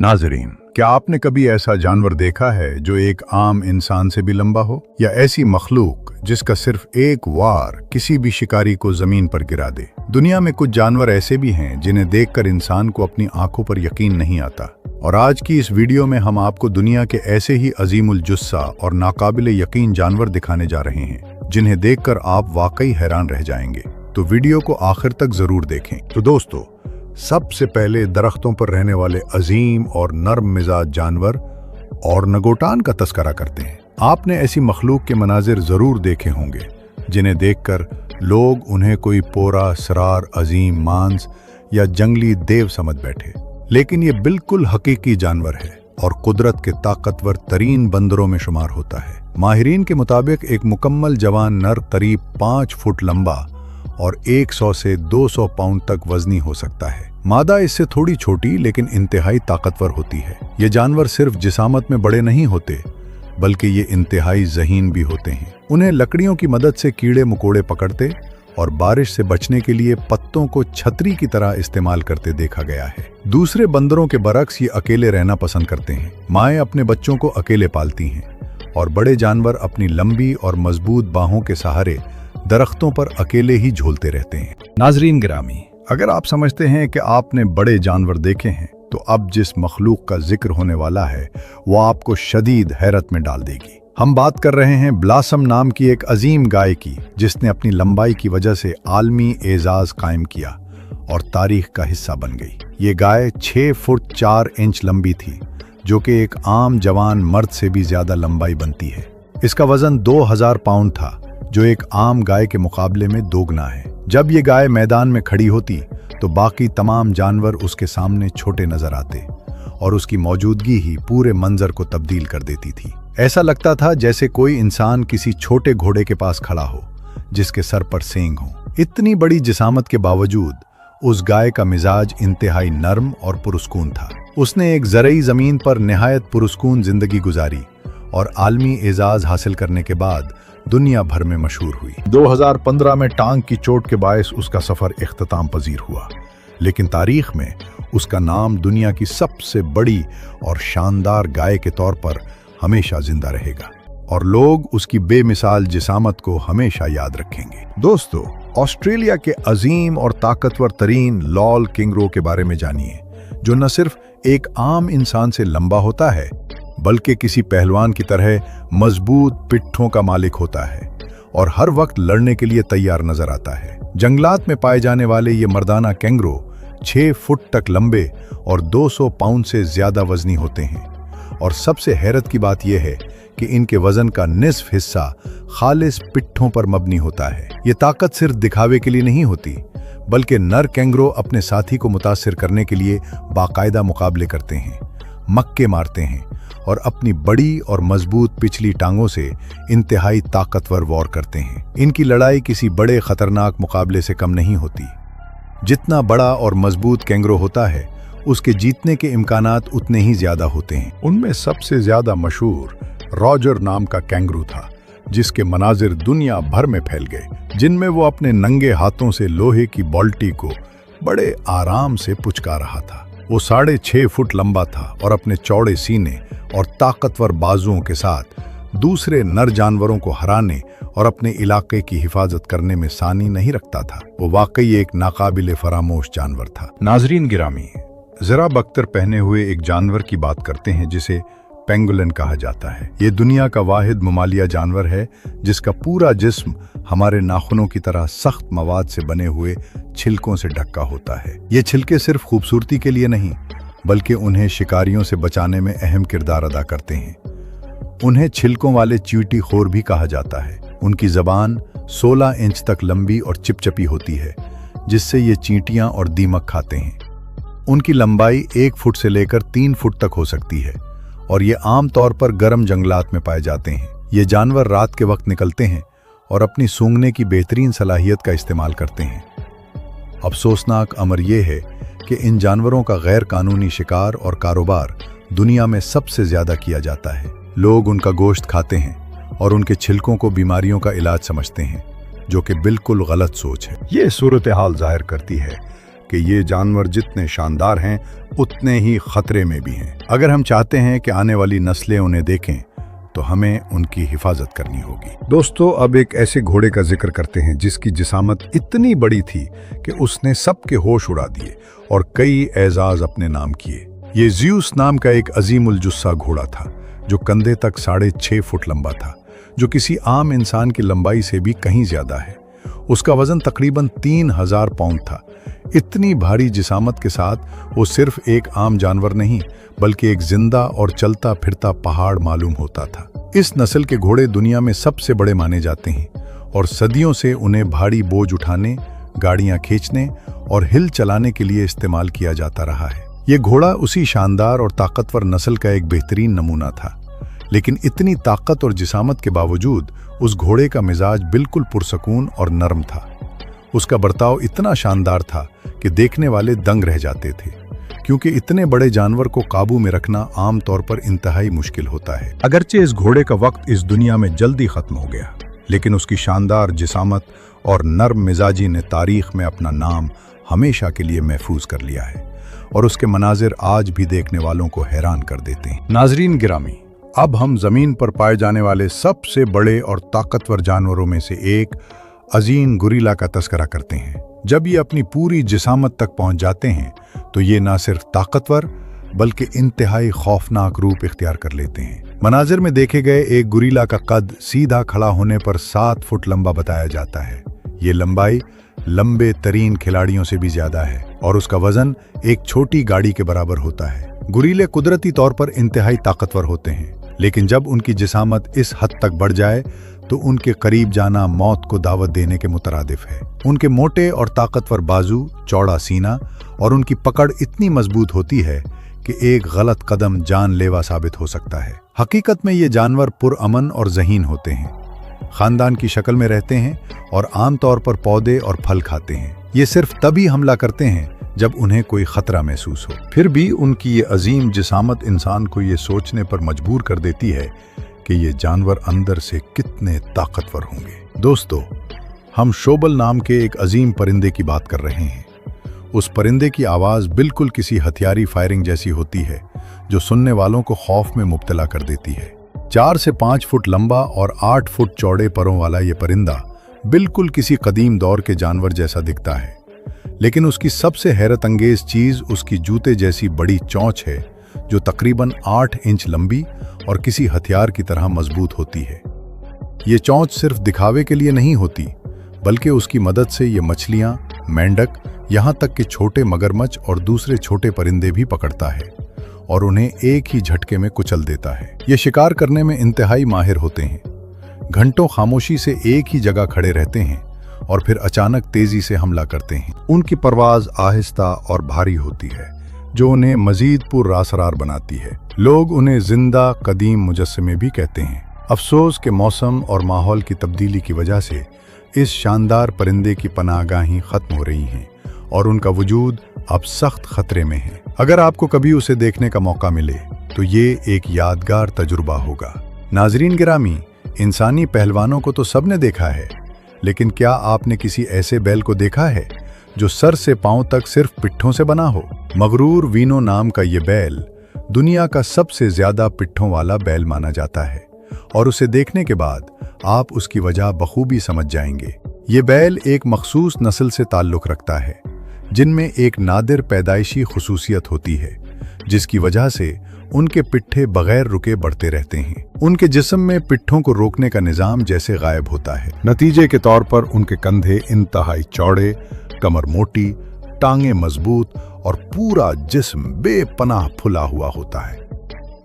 नाजरीन, क्या आपने कभी ऐसा जानवर देखा है जो एक आम इंसान से भी लंबा हो, या ऐसी मखलूक जिसका सिर्फ एक वार किसी भी शिकारी को जमीन पर गिरा दे। दुनिया में कुछ जानवर ऐसे भी हैं जिन्हें देखकर इंसान को अपनी आंखों पर यकीन नहीं आता, और आज की इस वीडियो में हम आपको दुनिया के ऐसे ही अजीमुल जुस्सा और नाकाबिले यकीन जानवर दिखाने जा रहे हैं जिन्हें देखकर आप वाकई हैरान रह जाएंगे। तो वीडियो को आखिर तक जरूर देखें। तो दोस्तों, सबसे पहले दरख्तों पर रहने वाले अजीम और नर्म मिजाज जानवर ओरंगुटान का तस्करा करते हैं। आपने ऐसी मखलूक के मनाजिर जरूर देखे होंगे जिन्हें देखकर लोग उन्हें कोई पोरा सरार अजीम मांस या जंगली देव समझ बैठे, लेकिन ये बिल्कुल हकीकी जानवर है और कुदरत के ताकतवर तरीन बंदरों में शुमार होता है। माहिरीन के मुताबिक एक मुकम्मल जवान नर करीब 5 फुट लंबा और 100 से 200 पाउंड तक वजनी हो सकता है। मादा इससे थोड़ी छोटी लेकिन इंतहाई ताकतवर होती है। ये जानवर सिर्फ जिसामत में बड़े नहीं होते, बल्कि ये इंतहाई ज़हीन भी होते हैं। उन्हें लकड़ियों की मदद से कीड़े मकोड़े पकड़ते और बारिश से बचने के लिए पत्तों को छतरी की तरह इस्तेमाल करते देखा गया है। दूसरे बंदरों के बरक्स ये अकेले रहना पसंद करते हैं। माएँ अपने बच्चों को अकेले पालती हैं और बड़े जानवर अपनी लंबी और मजबूत बाहों के सहारे दरख्तों पर अकेले ही झूलते रहते हैं। नाजरीन गिरामी, अगर आप समझते हैं कि आपने बड़े जानवर देखे हैं, तो अब जिस मखलूक का जिक्र होने वाला है वो आपको शदीद हैरत में डाल देगी। हम बात कर रहे हैं ब्लॉसम नाम की एक अजीम गाय की, जिसने अपनी लंबाई की वजह से आलमी एजाज कायम किया और तारीख का हिस्सा बन गई। ये गाय 6 फुट 4 इंच लंबी थी, जो कि एक आम जवान मर्द से भी ज्यादा लंबाई बनती है। इसका वजन 2000 पाउंड था, जो एक आम गाय के मुकाबले में दोगुना है। जब ये गाय मैदान में खड़ी होती तो बाकी तमाम जानवर उसके सामने छोटे नजर आते और उसकी मौजूदगी ही पूरे मंजर को तब्दील कर देती थी। ऐसा लगता था जैसे कोई इंसान किसी छोटे घोड़े के पास खड़ा हो जिसके सर पर सींग हो। इतनी बड़ी जिसामत के बावजूद उस गाय का मिजाज इंतहाई नर्म और पुरस्कून था। उसने एक ज़रई ज़मीन पर निहायत पुरस्कून जिंदगी गुजारी और आलमी एजाज हासिल करने के बाद दुनिया भर में मशहूर हुई। 2015 में टांग की चोट के बायस उसका सफर इख्तिताम पजीर हुआ, लेकिन तारीख में उसका नाम दुनिया की सबसे बड़ी और शानदार गाय के तौर पर हमेशा जिंदा रहेगा और लोग उसकी बेमिसाल जिसामत को हमेशा याद रखेंगे। दोस्तों, ऑस्ट्रेलिया के अजीम और ताकतवर तरीन लॉल किंगरो के बारे में जानिए, जो न सिर्फ एक आम इंसान से लंबा होता है, बल्कि किसी पहलवान की तरह मजबूत पिट्ठों का मालिक होता है और हर वक्त लड़ने के लिए तैयार नजर आता है। जंगलात में पाए जाने वाले ये मर्दाना कैंगरो 6 फुट तक लंबे और 200 पाउंड से ज्यादा वजनी होते हैं, और सबसे हैरत की बात यह है कि इनके वजन का निस्फ हिस्सा खालिस पिट्ठों पर मबनी होता है। ये ताकत सिर्फ दिखावे के लिए नहीं होती, बल्कि नर कैंगरो अपने साथी को मुतासिर करने के लिए बाकायदा मुकाबले करते हैं, मक्के मारते हैं और अपनी बड़ी और मजबूत पिछली टांगों से इंतहाई ताकतवर वॉर करते हैं। इनकी लड़ाई किसी बड़े खतरनाक मुकाबले से कम नहीं होती। जितना बड़ा और मजबूत कैंगरो होता है, उसके जीतने के इम्कानात उतने ही ज्यादा होते हैं। उनमें सबसे ज्यादा मशहूर रॉजर नाम का कैंगरू था, जिसके मनाजिर दुनिया भर में फैल गए, जिनमें वो अपने नंगे हाथों से लोहे की बाल्टी को बड़े आराम से पुचका रहा था। वो 6.5 फुट लंबा था और अपने चौड़े सीने और ताकतवर बाजुओं के साथ दूसरे नर जानवरों को हराने और अपने इलाके की हिफाजत करने में सानी नहीं रखता था। वो वाकई एक नाकाबिले फरामोश जानवर था। नाजरीन गिरामी, जरा बख्तर पहने हुए एक जानवर की बात करते हैं जिसे पेंगुलिन कहा जाता है। ये दुनिया का वाहिद ममालिया जानवर है जिसका पूरा जिस्म हमारे नाखूनों की तरह सख्त मवाद से बने हुए छिलकों से ढका होता है। ये छिलके सिर्फ खूबसूरती के लिए नहीं, बल्कि उन्हें शिकारियों से बचाने में अहम किरदार अदा करते हैं। उन्हें छिलकों वाले चींटी खोर भी कहा जाता है। उनकी जबान 16 इंच तक लंबी और चिपचिपी होती है, जिससे ये चींटियां और दीमक खाते हैं। उनकी लंबाई 1 फुट से लेकर 3 फुट तक हो सकती है और ये आम तौर पर गर्म जंगलात में पाए जाते हैं। ये जानवर रात के वक्त निकलते हैं और अपनी सूंघने की बेहतरीन सलाहियत का इस्तेमाल करते हैं। अफसोसनाक अमर यह है कि इन जानवरों का गैर कानूनी शिकार और कारोबार दुनिया में सबसे ज्यादा किया जाता है। लोग उनका गोश्त खाते हैं और उनके छिलकों को बीमारियों का इलाज समझते हैं, जो कि बिल्कुल गलत सोच है। ये सूरत हाल जाहिर करती है कि ये जानवर जितने शानदार हैं उतने ही खतरे में भी हैं। अगर हम चाहते हैं कि आने वाली नस्लें उन्हें देखें तो हमें उनकी हिफाजत करनी होगी। दोस्तों, अब एक ऐसे घोड़े का जिक्र करते हैं जिसकी जिसामत इतनी बड़ी थी कि उसने सबके होश उड़ा दिए और कई एजाज अपने नाम किए। ये ज़्यूस नाम का एक अजीमुल जुस्सा घोड़ा था जो कंधे तक 6.5 फुट लंबा था, जो किसी आम इंसान की लंबाई से भी कहीं ज्यादा है। उसका वजन तकरीबन 3000 पाउंड था। इतनी भारी जिसामत के साथ वो सिर्फ एक आम जानवर नहीं बल्कि एक जिंदा और चलता फिरता पहाड़ मालूम होता था। इस नस्ल के घोड़े दुनिया में सबसे बड़े माने जाते हैं और सदियों से उन्हें भारी बोझ उठाने, गाड़ियां खींचने और हिल चलाने के लिए इस्तेमाल किया जाता रहा है। ये घोड़ा उसी शानदार और ताकतवर नस्ल का एक बेहतरीन नमूना था, लेकिन इतनी ताकत और जिसामत के बावजूद उस घोड़े का मिजाज बिल्कुल पुरसकून और नरम था। उसका बर्ताव इतना शानदार था कि देखने वाले दंग रह जाते थे, क्योंकि इतने बड़े जानवर को काबू में रखना आम तौर पर इंतहाई मुश्किल होता है। अगरचे इस घोड़े का वक्त इस दुनिया में जल्दी खत्म हो गया, लेकिन उसकी शानदार जिसामत और नर्म मिजाजी ने तारीख में अपना नाम हमेशा के लिए महफूज कर लिया है और उसके मनाजिर आज भी देखने वालों को हैरान कर देते हैं। नाजरीन गिरामी, अब हम जमीन पर पाए जाने वाले सबसे बड़े और ताकतवर जानवरों में से एक अजीम गोरिल्ला का तस्करा करते हैं। जब ये अपनी पूरी जिसामत तक पहुंच जाते हैं तो ये ना सिर्फ ताकतवर बल्कि इंतहाई खौफनाक रूप इख्तियार कर लेते हैं। मनाजिर में देखे गए एक गोरिल्ला का कद सीधा खड़ा होने पर 7 फुट लंबा बताया जाता है। ये लंबाई लंबे तरीन खिलाड़ियों से भी ज्यादा है और उसका वजन एक छोटी गाड़ी के बराबर होता है। गोरिल्ले कुदरती तौर पर इंतहाई ताकतवर होते हैं, लेकिन जब उनकी जिसामत इस हद तक बढ़ जाए तो उनके करीब जाना मौत को दावत देने के मुतरादिफ है। उनके मोटे और ताकतवर बाजू, चौड़ा सीना और उनकी पकड़ इतनी मजबूत होती है कि एक गलत कदम जानलेवा साबित हो सकता है। हकीकत में ये जानवर पुरअमन और ज़हीन होते हैं, खानदान की शक्ल में रहते हैं और आमतौर पर पौधे और फल खाते हैं। ये सिर्फ तभी हमला करते हैं जब उन्हें कोई खतरा महसूस हो। फिर भी उनकी ये अजीम जिसामत इंसान को ये सोचने पर मजबूर कर देती है कि ये जानवर अंदर से कितने ताकतवर होंगे। दोस्तों, हम शोबल नाम के एक अजीम परिंदे की बात कर रहे हैं। उस परिंदे की आवाज़ बिल्कुल किसी हथियारी फायरिंग जैसी होती है जो सुनने वालों को खौफ में मुब्तला कर देती है। 4 से 5 फुट लंबा और 8 फुट चौड़े परों वाला ये परिंदा बिल्कुल किसी कदीम दौर के जानवर जैसा दिखता है, लेकिन उसकी सबसे हैरत अंगेज चीज उसकी जूते जैसी बड़ी चोंच है जो तकरीबन 8 इंच लंबी और किसी हथियार की तरह मजबूत होती है। ये चोंच सिर्फ दिखावे के लिए नहीं होती, बल्कि उसकी मदद से ये मछलियां, मेंढक, यहाँ तक कि छोटे मगरमच्छ और दूसरे छोटे परिंदे भी पकड़ता है और उन्हें एक ही झटके में कुचल देता है। ये शिकार करने में इंतहाई माहिर होते हैं, घंटों खामोशी से एक ही जगह खड़े रहते हैं और फिर अचानक तेजी से हमला करते हैं। उनकी परवाज आहिस्ता और भारी होती है जो उन्हें मजीद पुरअसरार बनाती है। लोग उन्हें जिंदा कदीम मुजस्समे भी कहते हैं। अफसोस के मौसम और माहौल की तब्दीली की वजह से इस शानदार परिंदे की पनाहगाहें खत्म हो रही हैं और उनका वजूद अब सख्त खतरे में है। अगर आपको कभी उसे देखने का मौका मिले तो ये एक यादगार तजुर्बा होगा। नाजरीन गिरामी, इंसानी पहलवानों को तो सबने देखा है, लेकिन क्या आपने किसी ऐसे बैल को देखा है जो सर से पांव तक सिर्फ पिट्ठों से बना हो? मगरूर वीनो नाम का ये बैल दुनिया का सबसे ज्यादा पिट्ठों वाला बैल माना जाता है और उसे देखने के बाद आप उसकी वजह बखूबी समझ जाएंगे। ये बैल एक मखसूस नस्ल से ताल्लुक रखता है जिनमें एक नादिर पैदाइशी खुसूसियत होती है जिसकी वजह से उनके पिट्ठे बगैर रुके बढ़ते रहते हैं। उनके जिस्म में पिट्ठों को रोकने का निजाम जैसे गायब होता है। नतीजे के तौर पर उनके कंधे इंतहाई चौड़े, कमर मोटी, टांगे मजबूत और पूरा जिस्म बेपनाह फुला हुआ होता है।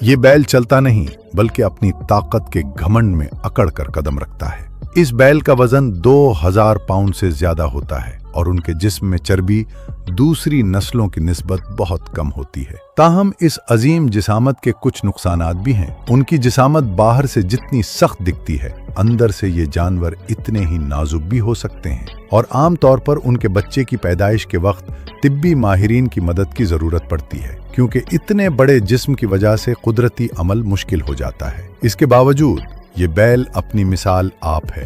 ये बैल चलता नहीं बल्कि अपनी ताकत के घमंड में अकड़ कर कदम रखता है। इस बैल का वजन 2000 पाउंड से ज्यादा होता है और उनके जिस्म में चर्बी दूसरी नस्लों की निस्बत बहुत कम होती है। ताहम इस अजीम जिसामत के कुछ नुकसानात भी हैं। उनकी जिसामत बाहर से जितनी सख्त दिखती है, अंदर से ये जानवर इतने ही नाजुक भी हो सकते हैं और आम तौर पर उनके बच्चे की पैदाइश के वक्त तिब्बी माहिरीन की मदद की जरूरत पड़ती है, क्योंकि इतने बड़े जिस्म की वजह से कुदरती अमल मुश्किल हो जाता है। इसके बावजूद ये बैल अपनी मिसाल आप है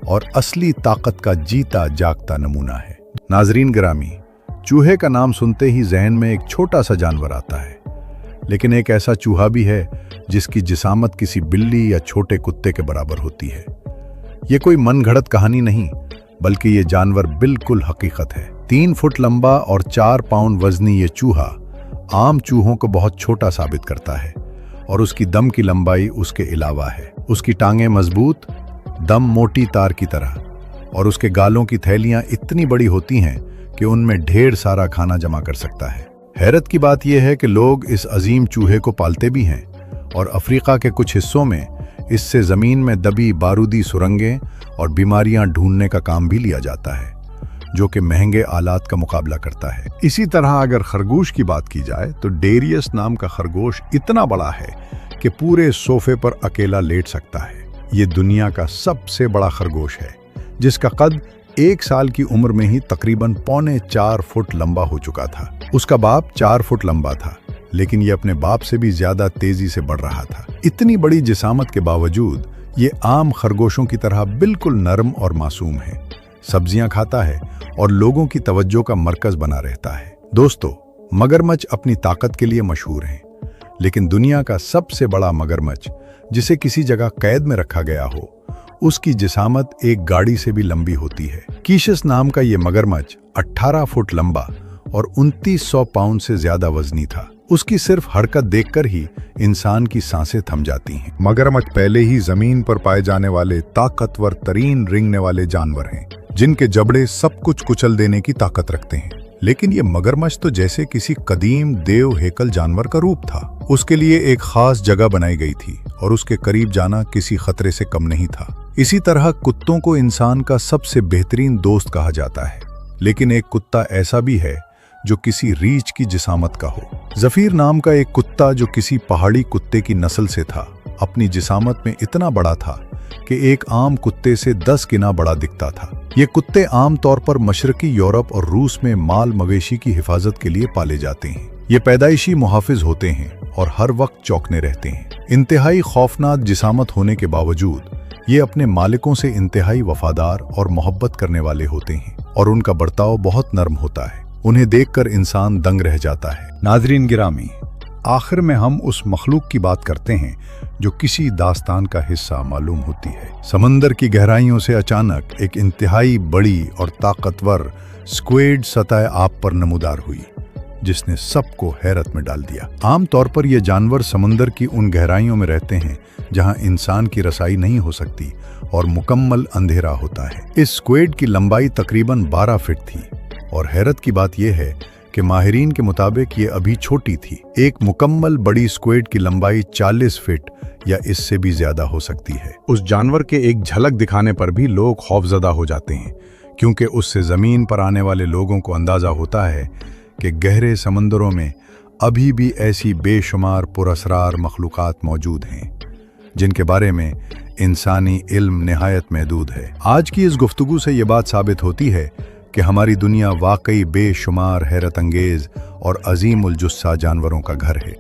और असली ताकत का जीता जागता नमूना है। नाजरीन गिरामी, चूहे का नाम सुनते ही जहन में एक छोटा सा जानवर आता है, लेकिन एक ऐसा चूहा भी है जिसकी जिसामत किसी बिल्ली या छोटे कुत्ते के बराबर होती है। ये कोई मनगढ़ंत कहानी नहीं, बल्कि ये जानवर बिल्कुल हकीकत है। 3 फुट लंबा और 4 पाउंड वजनी ये चूहा आम चूहों को बहुत छोटा साबित करता है, और उसकी दम की लंबाई उसके अलावा है। उसकी टांगें मजबूत, दम मोटी तार की तरह, और उसके गालों की थैलियां इतनी बड़ी होती हैं कि उनमें ढेर सारा खाना जमा कर सकता है। हैरत की बात यह है कि लोग इस अजीम चूहे को पालते भी हैं, और अफ्रीका के कुछ हिस्सों में इससे ज़मीन में दबी बारूदी सुरंगें और बीमारियां ढूंढने का काम भी लिया जाता है, जो कि महंगे आलात का मुकाबला करता है। इसी तरह अगर खरगोश की बात की जाए तो डेरियस नाम का खरगोश इतना बड़ा है कि पूरे सोफे पर अकेला लेट सकता है। ये दुनिया का सबसे बड़ा खरगोश है, जिसका कद 1 साल की उम्र में ही तकरीबन 3.25 फुट लंबा हो चुका था। उसका बाप 4 फुट लंबा था, लेकिन ये अपने बाप से भी ज्यादा तेजी से बढ़ रहा था। इतनी बड़ी जिसामत के बावजूद ये आम खरगोशों की तरह बिल्कुल नरम और मासूम है, सब्जियां खाता है और लोगों की तवज्जो का मरकज बना रहता है। दोस्तों, मगरमच्छ अपनी ताकत के लिए मशहूर हैं, लेकिन दुनिया का सबसे बड़ा मगरमच्छ, जिसे किसी जगह कैद में रखा गया हो, उसकी जिसामत एक गाड़ी से भी लंबी होती है। कीशस नाम का ये मगरमच्छ 18 फुट लंबा और 2900 पाउंड से ज्यादा वजनी था। उसकी सिर्फ हरकत देखकर ही इंसान की सांसें थम जाती हैं। मगरमच्छ पहले ही जमीन पर पाए जाने वाले ताकतवर तरीन रेंगने वाले जानवर हैं, जिनके जबड़े सब कुछ कुचल देने की ताकत रखते हैं। लेकिन ये मगरमच्छ तो जैसे किसी कदीम देव हेकल जानवर का रूप था। उसके लिए एक खास जगह बनाई गई थी और उसके करीब जाना किसी खतरे से कम नहीं था। इसी तरह कुत्तों को इंसान का सबसे बेहतरीन दोस्त कहा जाता है, लेकिन एक कुत्ता ऐसा भी है जो किसी रीछ की जिसामत का हो। जफीर नाम का एक कुत्ता, जो किसी पहाड़ी कुत्ते की नस्ल से था, अपनी जिसामत में इतना बड़ा था कि एक आम कुत्ते से 10 गुना बड़ा दिखता था। ये कुत्ते आम तौर पर मशरकी यूरोप और रूस में माल मवेशी की हिफाजत के लिए पाले जाते हैं। ये पैदाइशी मुहाफिज होते हैं और हर वक्त चौकने रहते हैं। इंतहाई खौफनाक जिसामत होने के बावजूद ये अपने मालिकों से इंतहाई वफादार और मोहब्बत करने वाले होते हैं, और उनका बर्ताव बहुत नर्म होता है। उन्हें देखकर इंसान दंग रह जाता है। नाजरीन गिरामी, आखिर में हम उस मखलूक की बात करते हैं जो किसी दास्तान का हिस्सा मालूम होती है। समंदर की गहराइयों से अचानक एक इंतहाई बड़ी और ताकतवर स्क्विड सतह आप पर नमूदार हुई, जिसने सबको हैरत में डाल दिया। आमतौर पर यह जानवर समंदर की उन गहराइयों में रहते हैं जहां इंसान की रसाई नहीं हो सकती और मुकम्मल अंधेरा होता है। इस स्क्विड की लंबाई तकरीबन 12 फीट थी, और हैरत की बात यह है कि माहिरीन के मुताबिक ये अभी छोटी थी। एक मुकम्मल बड़ी स्क्विड की लंबाई 40 फीट या इससे भी ज्यादा हो सकती है। उस जानवर के एक झलक दिखाने पर भी लोग खौफजदा हो जाते हैं, क्योंकि उससे जमीन पर आने वाले लोगों को अंदाजा होता है कि गहरे समंदरों में अभी भी ऐसी बेशुमार पुरअसरार मखलूकात मौजूद हैं जिनके बारे में इंसानी इल्म निहायत महदूद है। आज की इस गुफ्तगू से ये बात साबित होती है कि हमारी दुनिया वाकई बेशुमार हैरत अंगेज और अजीम उल जुस्सा जानवरों का घर है।